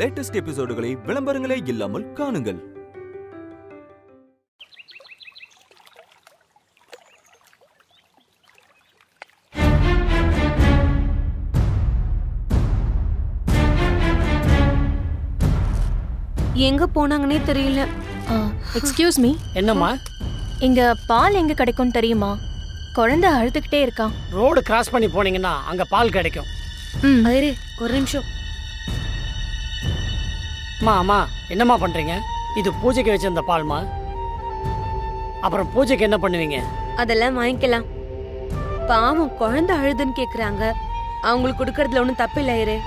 Latest எபிசோடுகளை விளம்பரங்களே இல்லாமல் காணுங்கள். எங்க போனாங்கன்னே தெரியல. Excuse me. என்னம்மா? இங்க பால் எங்க கிடைக்கும் தெரியுமா? குழந்தை அழுதுகிட்டே இருக்கான். ரோடு கிராஸ் பண்ணி போனீங்கன்னா அங்க பால் கிடைக்கும். ஐரே ஒரு நிமிஷம். அம்மா என்னம்மா பண்றீங்க? இது பூஜைக்கு வச்சிருந்த பால்மா. அப்புறம் பூஜைக்கு என்ன பண்ணுவீங்க? அதெல்லாம் வாங்கிக்கலாம். பாவம் குழந்தை அழுதுன்னு கேக்குறாங்க. அவங்களுக்கு கொடுக்கறதுல ஒன்றும் தப்பு இல்லை ஐரே.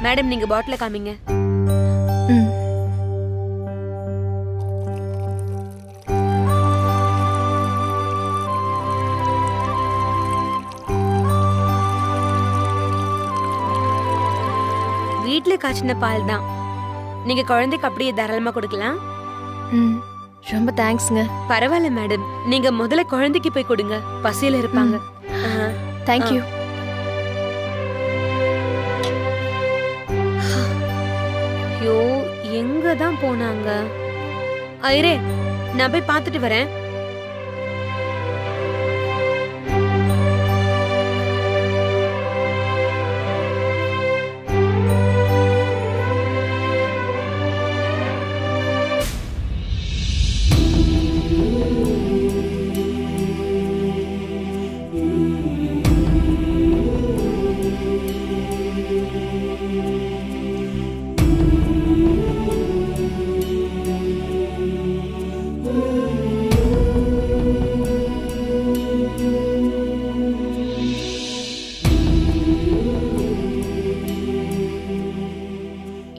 மேடம் நீங்க பாட்டில காமிங்க. வீட்ல காய்ச்சின பால் தான். நீங்க குழந்தைக்கு அப்படியே தாராளமா கொடுக்கலாம். ரொம்ப தேங்க்ஸ்ங்க. பரவாயில்ல மேடம், நீங்க முதல்ல குழந்தைக்கு போய் கொடுங்க, பசியில இருப்பாங்க. தேங்க்யூ. ஐயோ எங்க தான் போனாங்க? ஐரே நான் போய் பார்த்துட்டு வரேன்.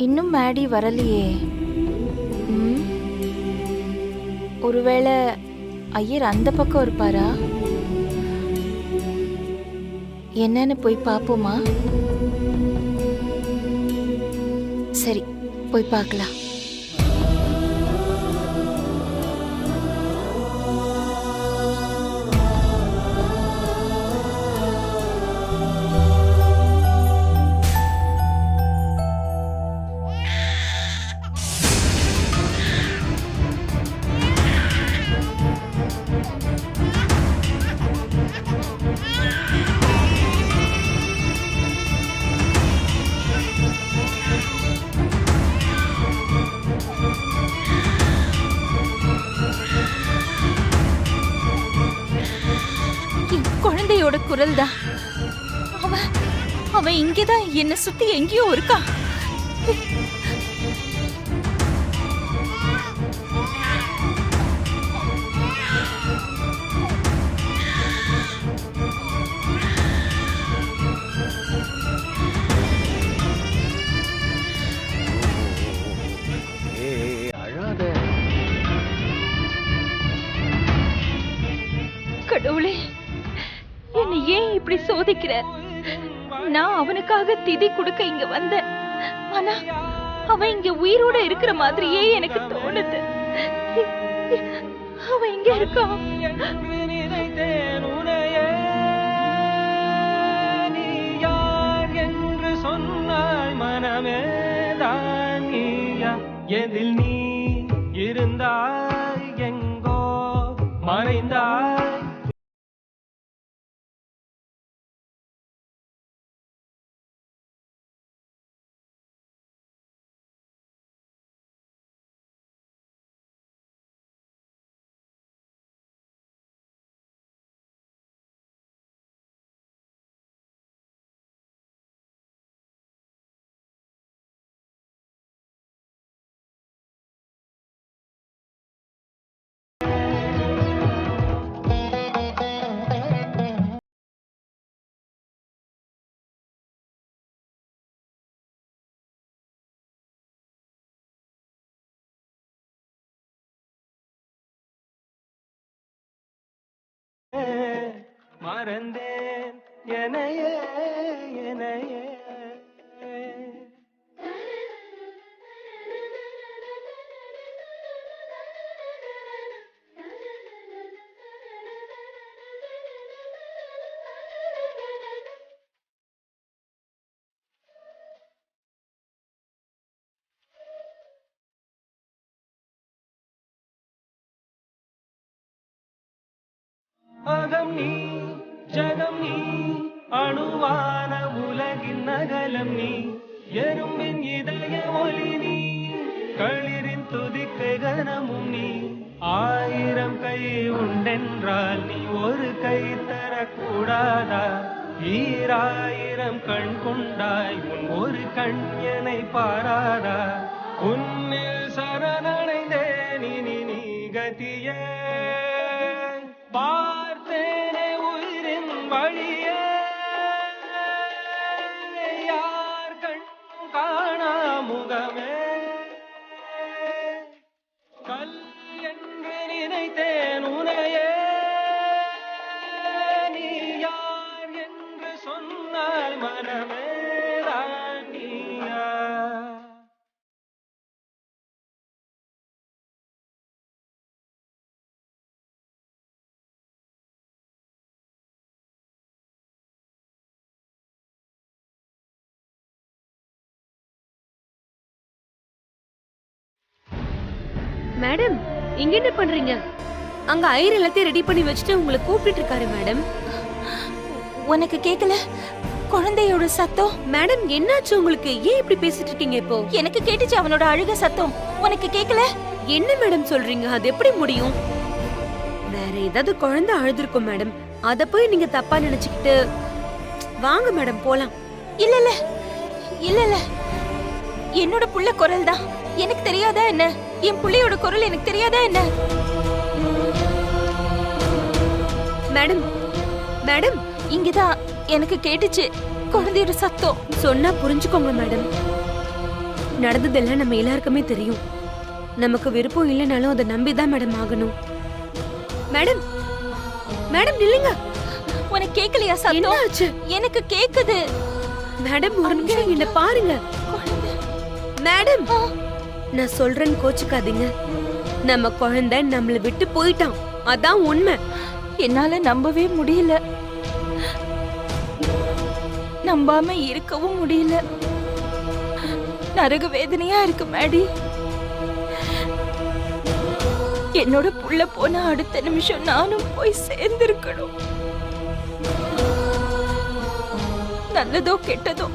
இன்னும் மேடி வரலையே. ஒருவேளை ஐயர் அந்த பக்கம் இருப்பாரா? என்னன்னு போய் பாப்போமா? சரி போய் பார்க்கலாம். குழந்தையோட குரல் தான். அவன் இங்கேதான் என்ன சுத்தி எங்கேயோ இருக்கா. கடவுளே, என்னை ஏன் இப்படி சோதிக்கிற? நான் அவனுக்காக திதி கொடுக்க இங்க வந்தேன். ஆனா அவன் இங்க உயிரோட இருக்கிற மாதிரியே எனக்கு தோணுது. அவன் இங்க இருக்கான். என்று சொன்னாய் மனமே தானியா, எதில் நீ இருந்தாய், எங்கோ மறைந்தாய். மறந்தேன் எனையே எனையே. அகம் நீ ஜகம் நீ அணுவான உலகின் நகலம் நீ எறும்பின் இதய ஒலி நீ களிரின் துதிக்கை கனமும் நீ 1000 கை உண்டென்றால் நீ ஒரு கை தரக்கூடாதா 1000 கண் கொண்டாய் உன் ஒரு கண் என்னை பாராதா உன்னில் சரணடைந்தேன் இனி நீ கதியே பார்த்தேனே உயிரின் வழியே யார் கண் காணா முகமே கல் என்று நினைத்தேன் உனையே நீ யார் என்று சொன்னால் மனமே தான் நீயா மேடம் இங்க என்ன பண்றீங்க? அங்க ஐயர் எல்லாத்தையும் ரெடி பண்ணி வச்சுட்டு உங்களை கூப்பிட்டு இருக்காரு மேடம். உனக்கு கேக்கல குழந்தையோட சத்தம்? மேடம் என்னாச்சு உங்களுக்கு? ஏன் இப்படி பேசிட்டு இருக்கீங்க இப்போ? எனக்கு கேட்டுச்சு அவனோட அழுக சத்தம். உனக்கு கேக்கல? என்ன மேடம் சொல்றீங்க? அது எப்படி முடியும்? வேற ஏதாவது குழந்தை அழுதுருக்கும் மேடம். அத போய் நீங்க தப்பா நினைச்சுக்கிட்டு வாங்க மேடம் போலாம். இல்ல இல்ல இல்ல இல்ல என்னோட புள்ள குரல் தான். எனக்கு தெரியாதா என்ன? என் புள்ளையோட குரல் எனக்கு தெரியாதா என்ன? மேடம் மேடம் இங்கதான் எனக்கு கேட்டுச்சு குழந்தையோட சத்தம். சொன்னா புரிஞ்சுக்கோங்க மேடம். நடந்ததெல்லாம் நம்ம எல்லாருக்குமே தெரியும். நமக்கு விருப்பம் இல்லைனாலும் அதை நம்பிதான் மேடம் ஆகணும். மேடம் மேடம் நில்லுங்க. உனக்கு கேக்கலையா சத்தம்? என்னாச்சு? எனக்கு கேக்குது. மேடம் ஒரு நிமிஷம் என்ன பாருங்க. மேடம் நான் சொல்றேன்னு கோச்சுக்காதீங்க. நம்ம குழந்தை நம்மள விட்டு போயிட்டான். அதான் உண்மை. என்னால நம்பவே முடியல. நம்பாம இருக்கவும் முடியல. நரக வேதனையா இருக்கு மேடி. என்னோட புள்ள போன அடுத்த நிமிஷம் நானும் போய் சேர்ந்திருக்கணும். நல்லதோ கெட்டதோ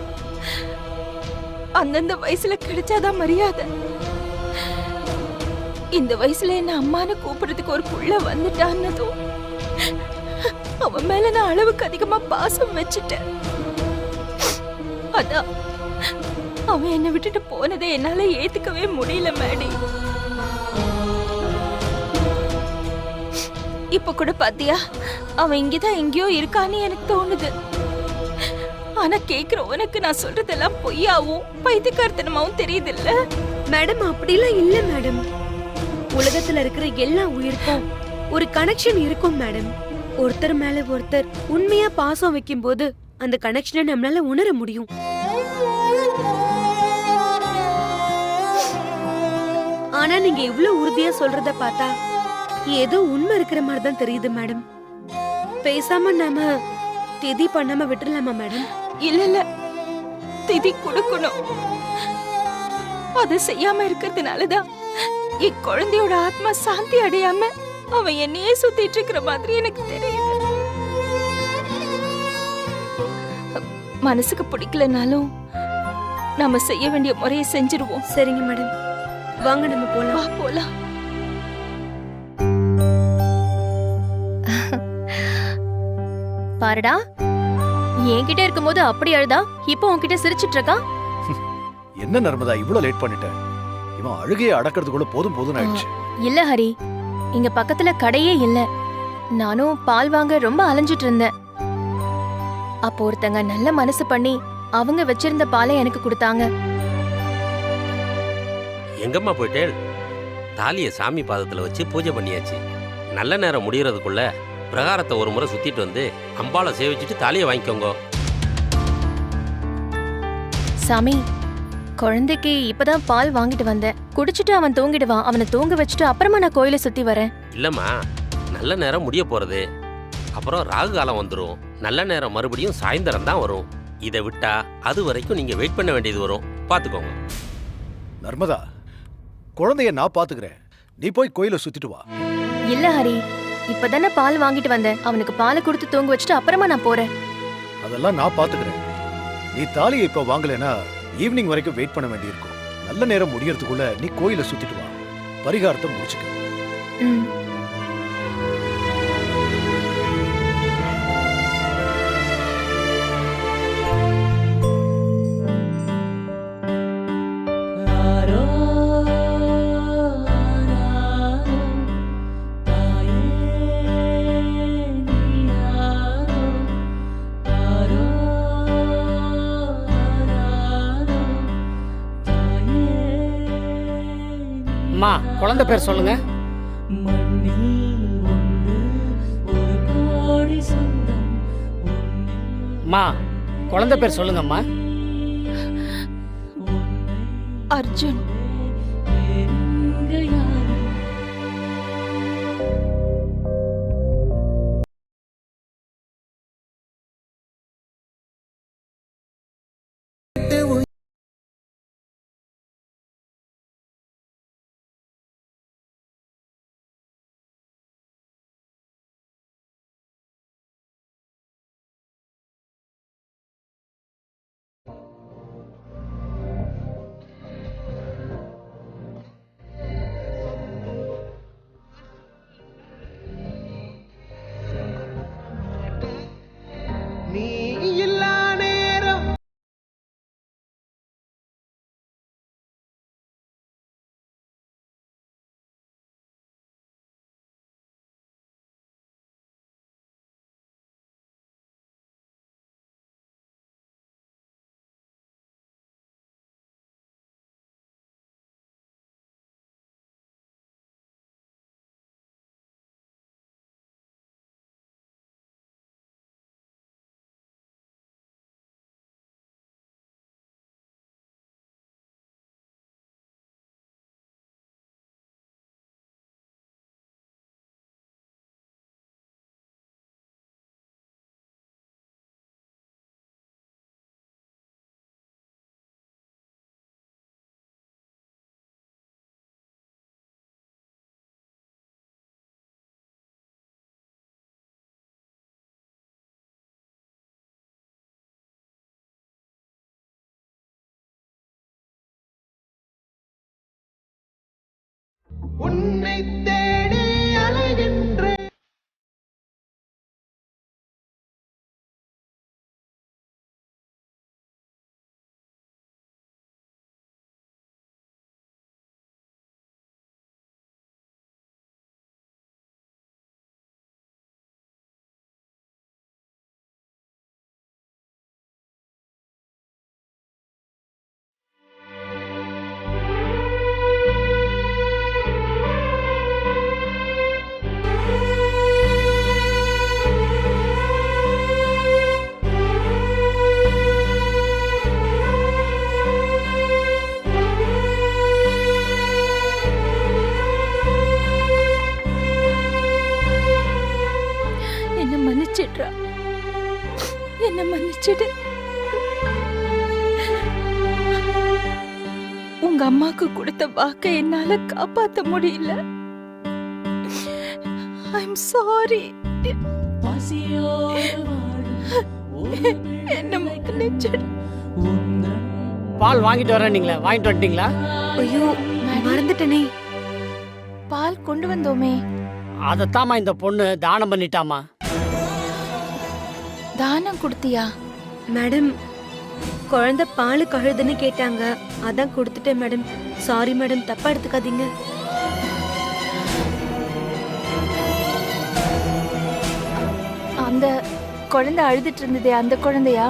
அந்தந்த வயசுல கிடைச்சாதான் மரியாதை. இந்த வயசுல என்ன அம்மானு கூப்பிடுறதுக்கு ஒரு புள்ள வந்துட்டான்னதும் அவன் மேல நான் அளவுக்கு அதிகமா பாசம் வச்சுட்டேன். அதான் அவன் என்னை விட்டுட்டு போனதை என்னால ஏத்துக்கவே முடியல மேடி. இப்ப கூட பாத்தியா அவன் இங்கதான் எங்கேயோ இருக்கான்னு எனக்கு தோணுது. ஆனா கேக்குற உனக்கு நான் சொல்றதெல்லாம் பொய்யாவும் பைத்தியக்காரத்தனமாவும் தெரியுது இல்ல? மேடம் அப்படிலாம் இல்ல மேடம். உலகத்துல இருக்கிற எல்லா உயிருக்கும் ஒரு கனெக்ஷன் இருக்கும் மேடம். ஒருத்தர் மேல ஒருத்தர் உண்மையா பாசம் வைக்கும் போது அந்த கனெக்ஷனை நம்மளால உணர முடியும். ஆனா நீங்க இவ்ளோ உறுதியா சொல்றத பார்த்தா ஏதோ உண்மை இருக்கிற மாதிரி தான் தெரியுது மேடம். பேசாம நாம திதி பண்ணாம விட்டுறலாமா மேடம்? இல்ல இல்ல திதி கொடுக்கணும். அதை செய்யாம இருக்கிறதுனாலதான் என் குழந்தையோட ஆத்மா சாந்தி அடையாம அவன் என்னையே சுத்திட்டு இருக்கிற மாதிரி எனக்கு தெரியுது. மனசுக்கு பிடிக்கலனாலும் நாம செய்ய வேண்டிய முறையை செஞ்சிருவோம். சரிங்க மேடம், வாங்க நம்ம போலாம். வா போலாம். பாருடா, என்கிட்ட இருக்கும்போது அப்படி அழுதா, இப்போ உன்கிட்ட சிரிச்சிட்டு இருக்கா. என்ன நர்மதா இவ்ளோ லேட் பண்ணிட்ட? இவன் அழுகையை அடக்கிறதுக்குள்ள போதும் போதும் ஆயிடுச்சு. இல்ல ஹரி, இங்க பக்கத்துல கடையே இல்ல. நானும் பால் வாங்க ரொம்ப அலைஞ்சிட்டு இருந்தேன். அப்போ ஒருத்தங்க நல்ல மனசு பண்ணி அவங்க வச்சிருந்த பாலை எனக்கு கொடுத்தாங்க. எங்கம்மா போயிட்டேள்? தாலியை சாமி பாதத்துல வச்சு பூஜை பண்ணியாச்சு. நல்ல நேரம் முடியறதுக்குள்ள பிரகாரத்தை ஒரு முறை சுத்திட்டு வந்து அம்பாளை சேவிச்சுட்டு தாலியை வாங்கிக்கோங்க. சாமி, குழந்தைக்கு இப்பதான் பால் வாங்கிட்டு வந்தேன். குடிச்சிட்டு அவன் தூங்கிடுவான். அவனை தூங்க வச்சுட்டு அப்புறமா நான் கோயிலை சுத்தி வரேன். இல்லம்மா, நல்ல நேரம் முடிய போறது. அப்புறம் ராகு காலம் வந்துடும். நல்ல நேரம் மறுபடியும் சாயந்தரம் தான் வரும். இதை விட்டா அது வரைக்கும் நீங்க வெயிட் பண்ண வேண்டியது வரும். பாத்துக்கோங்க. நர்மதா, குழந்தைய நான் பாத்துக்கிறேன். நீ போய் கோயிலை சுத்திட்டு வா. இல்ல ஹரி, இப்பதானே பால் வாங்கிட்டு வந்தேன். அவனுக்கு பாலை கொடுத்து தூங்க வச்சுட்டு அப்புறமா நான் போறேன். அதெல்லாம் நான் பாத்துக்கிறேன். நீ தாலியை இப்ப வாங்கலைன்னா ஈவினிங் வரைக்கும் வெயிட் பண்ண வேண்டியிருக்கும். நல்ல நேரம் முடியறதுக்குள்ள நீ கோயிலை சுத்திட்டு வா, பரிகாரத்தை முடிச்சுக்க. ம். அம்மா, குழந்தை பேர் சொல்லுங்க. அம்மா, குழந்தை பேர் சொல்லுங்கம்மா. அர்ஜுன். உன்னை தேடி அலைகின்றேன். என்ன மன்னிச்சிடு. உங்க அம்மாக்கு கொடுத்த வாக்கை என்னால காப்பாத்த முடியல. I'm sorry. என்ன மன்னிச்சிடு. பால் வாங்கிட்டு வரேன், நீங்களே வாங்கிட்டு வந்துட்டீங்களா? ஐயோ, மறந்துட்டனே. பால் கொண்டு வந்தோமே. அதைத்தாமா இந்த பொண்ணு தானம் பண்ணிட்டாமா. தானம் கொடுத்தியா? மேடம், குழந்தை பால் கழுதுன்னு கேட்டாங்க, அதான் கொடுத்துட்டேன் மேடம். சாரி மேடம், தப்பா எடுத்துக்காதீங்க. அந்த குழந்தை அழுதுட்டு இருந்ததே, அந்த குழந்தையா?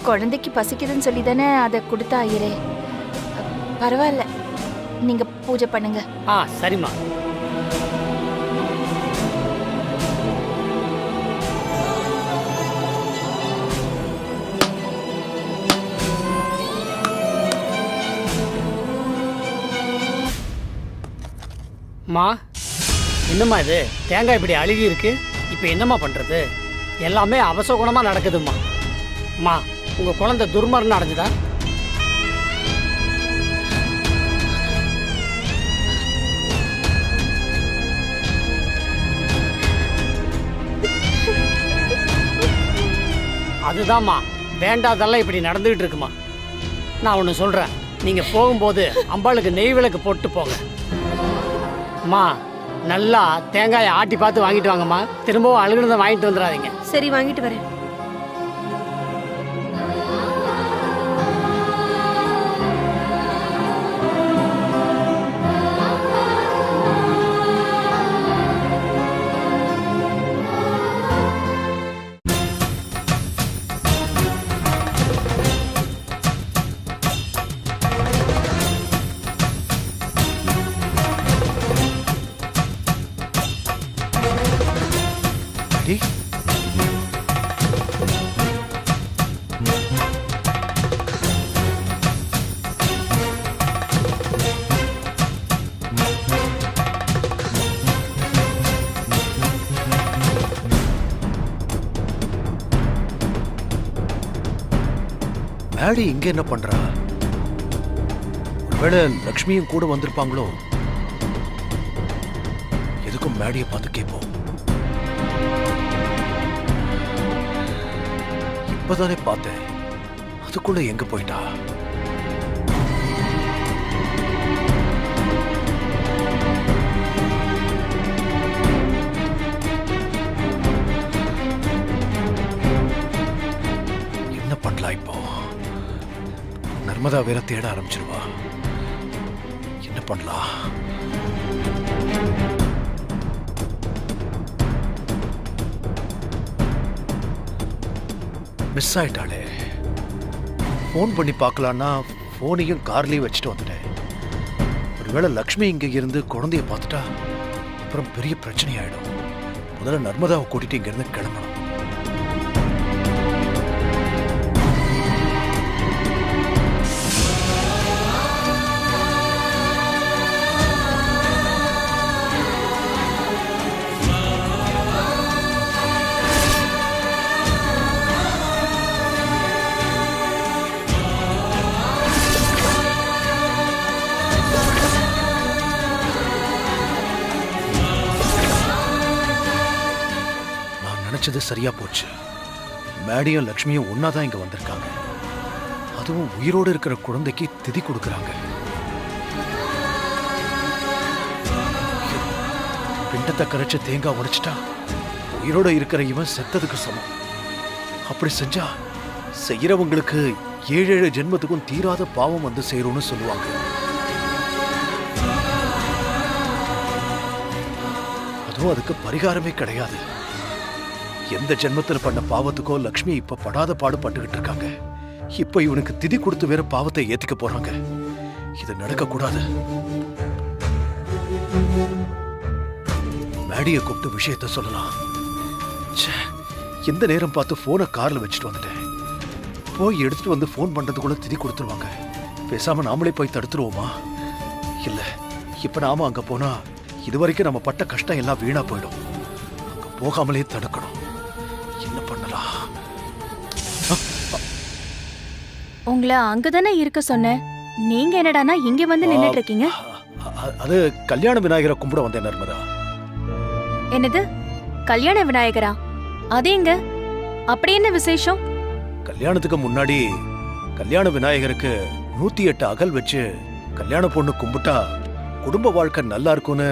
குழந்தைக்கு பசிக்குதுன்னு சொல்லி தானே அதை கொடுத்தா ஐயரே. பரவாயில்ல, நீங்க பூஜை பண்ணுங்க. சரிம்மா. மா, என்னம்மா இது? தேங்காய் இப்படி அழுகி இருக்கு. இப்போ என்னம்மா பண்றது? எல்லாமே அவசகுணமா நடக்குதும்மா. அம்மா, உங்க குழந்தை துர்மரணம் அடைஞ்சதா? அதுதான்மா, வேண்டாதெல்லாம் இப்படி நடந்துகிட்டு இருக்குமா. நான் ஒன்று சொல்கிறேன், நீங்கள் போகும்போது அம்பாளுக்கு நெய் விளக்கு போட்டு போங்க. அம்மா, நல்லா தேங்காயை ஆட்டி பார்த்து வாங்கிட்டு வாங்கம்மா. திரும்பவும் அழுகுனதை வாங்கிட்டு வந்துடாதீங்க. சரி, வாங்கிட்டு வரேன். மேடி இங்க என்ன பண்றா? ஒருவேளை லக்ஷ்மியும் கூட வந்திருப்பாங்களோ? எதுக்கும் மேடியை பார்த்து கேட்போம். இப்பதானே பார்த்தேன், அதுக்குள்ள எங்க போயிட்டா? என்ன பண்ணலாம் இப்போ? நர்மதா வேற தேட ஆரம்பிச்சிருவா. என்ன பண்ணலாம்? மிஸ் ஆயிட்டாளே. ஃபோன் பண்ணி பார்க்கலான்னா ஃபோனையும் கார்லயும் வச்சுட்டு வந்துட்டேன். ஒருவேளை லக்ஷ்மி இங்க இருந்து குழந்தைய பார்த்துட்டா அப்புறம் பெரிய பிரச்சனை ஆயிடும். முதல்ல நர்மதாவை கூட்டிட்டு இங்க இருந்து கிளம்பணும். நினைச்சது சரியா போச்சு. மேடியும் லக்ஷ்மியும் ஒன்னாதான் இங்க வந்திருக்காங்க. அதுவும் உயிரோடு இருக்கிற குழந்தைக்கு திதி கொடுக்கறாங்க. பிண்டத்தை கரைச்சு தேங்காய் உடைச்சிட்டா உயிரோட இருக்கிற இவன் செத்ததுக்கு சமம். அப்படி செஞ்சா செய்யறவங்களுக்கு 7 ஜென்மத்துக்கும் தீராத பாவம் வந்து சேரும்னு சொல்லுவாங்க. அதுவும் அதுக்கு பரிகாரமே கிடையாது. எந்த ஜென்மத்தில் பண்ண பாவத்துக்கோ லக்ஷ்மி இப்ப படாத பாடு பட்டுக்கிட்டு இருக்காங்க. இப்ப இவனுக்கு திதி கொடுத்து வேற பாவத்தை ஏத்துக்க போறாங்க. இது நடக்க கூடாது. மேடியை கூப்பிட்டு விஷயத்த சொல்லலாம். எந்த நேரம் பார்த்து போனை கார்ல வச்சுட்டு வந்துட்டேன். போய் எடுத்துட்டு வந்து போன் பண்றதுக்குள்ள திதி கொடுத்துருவாங்க. பேசாம நாமளே போய் தடுத்துருவோமா? இல்ல, இப்ப நாம அங்க போனா இதுவரைக்கும் நம்ம பட்ட கஷ்டம் எல்லாம் வீணா போயிடும். அங்க போகாமலே தடுக்கணும். என்ன பண்ணலாம்? உங்களை அங்கதானே இருக்க சொன்னேன். நீங்க என்னடானா இங்க வந்து நின்னுட்டு இருக்கீங்க? அது கல்யாண விநாயகரை கும்பிட வந்தேன் நர்மதா. என்னது கல்யாண விநாயகரா? அது எங்க? அப்படி என்ன விசேஷம்? கல்யாணத்துக்கு முன்னாடி கல்யாண விநாயகருக்கு 108 அகல் வச்சு கல்யாண பொண்ணு கும்பிட்டா குடும்ப வாழ்க்கை நல்லா இருக்கும்னு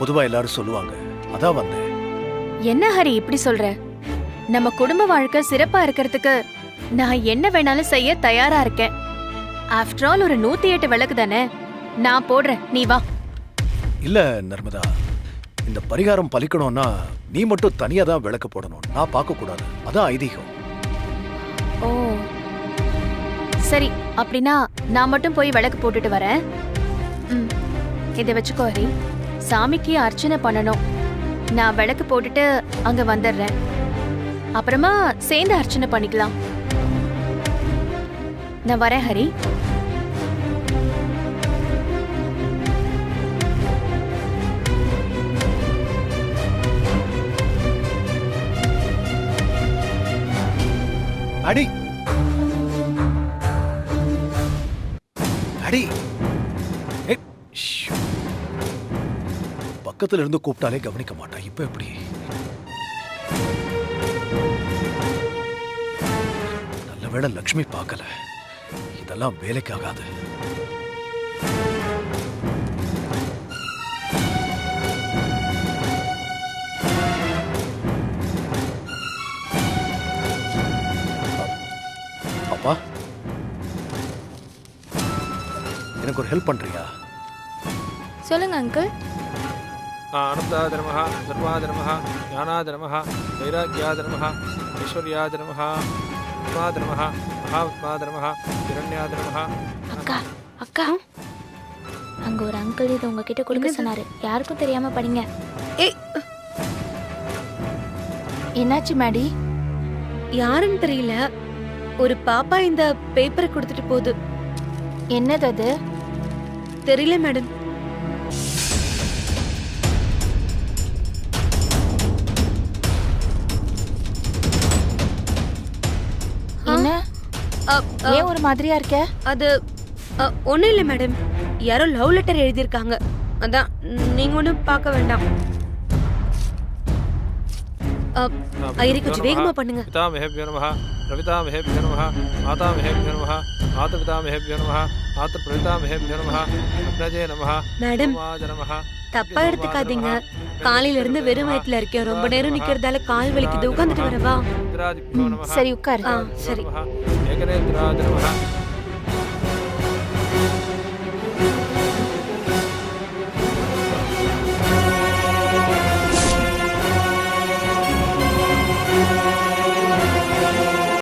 பொதுவா எல்லாரும் சொல்லுவாங்க. அதான் வந்தேன். என்ன ஹரி இப்படி சொல்ற? நம்ம குடும்ப வாழ்க்கை சிறப்பா இருக்கிறதுக்கு நான் என்ன வேணாலும் செய்ய தயாரா இருக்கேன். ஆஃப்டர் ஆல் ஒரு 108 விளக்கு தானே, நான் போடுறேன், நீ வா. இல்ல நர்மதா, இந்த பரிகாரம் பலிக்கணும்னா நீ மட்டும் தனியா தான் விளக்கு போடணும். நான் பார்க்க கூடாது. அதான் ஐதீகம். ஓ சரி, அப்படின்னா நான் மட்டும் போய் விளக்கு போட்டுட்டு வரேன். இதை வச்சுக்கோ ஹரி. சாமிக்கு அர்ச்சனை பண்ணணும். நான் விளக்கு போட்டுட்டு அங்க வந்துடுறேன். அப்புறமா சேர்ந்து அர்ச்சனை பண்ணிக்கலாம். நான் வரேன் ஹரி. அடி அடி. பக்கத்துல இருந்து கூப்பிட்டாலே கவனிக்க மாட்டா. இப்ப எப்படி? ஒருவேளை லக்ஷ்மி பார்க்கல, இதெல்லாம் வேலைக்கு ஆகாது. அப்பா, எனக்கு ஒரு ஹெல்ப் பண்றியா? சொல்லுங்க அங்கிள். ஆனந்தாய நமஹ, சர்வாய நமஹ, ஞானாய நமஹ, வைராக்யாய நமஹ, ஐஸ்வர்யாய நமஹ, ஆத்மாய நமஹ, மகாத்மாய நமஹ, ஹிரண்யாய நமஹ. அக்கா அக்கா, அங்க ஒரு அங்கிள் இது உங்ககிட்ட கொடுக்க சொன்னாரு. யாருக்கும் தெரியாம படிங்க. ஏய், என்னாச்சு மேடி? யாருன்னு தெரியல, ஒரு பாப்பா இந்த பேப்பரை கொடுத்துட்டு போகுது. என்னது அது? தெரியல மேடம். என்ன ஏன் ஒரு மாதிரியா இருக்க? அது ஒண்ணும் இல்ல மேடம், யாரோ லவ் லெட்டர் எழுதியிருக்காங்க. அதான், நீங்க ஒன்றும் பார்க்க வேண்டாம். ஐயரி கொஞ்சம் வேகமா பண்ணுங்க. பிதாமஹேப்யோ நமஹ, பிரபிதாமஹேப்யோ நமஹ, மாதாமஹேப்யோ நமஹ, மாதபிதாமஹேப்யோ நமஹ, மாதபிரபிதாமஹேப்யோ நமஹ, அக்னஜே நமஹ, மேடம், சோமாஜ நமஹ. தப்பா எடுத்துக்காதீங்க. காலையில இருந்து வெறும் வயிற்றுல இருக்கேன். ரொம்ப நேரம் நிக்கிறதால கால் வலிக்குது. உட்காந்துட்டு வரவா? சரி உட்காரு. சரி. ஏகநேத்ராஜ நமஹ,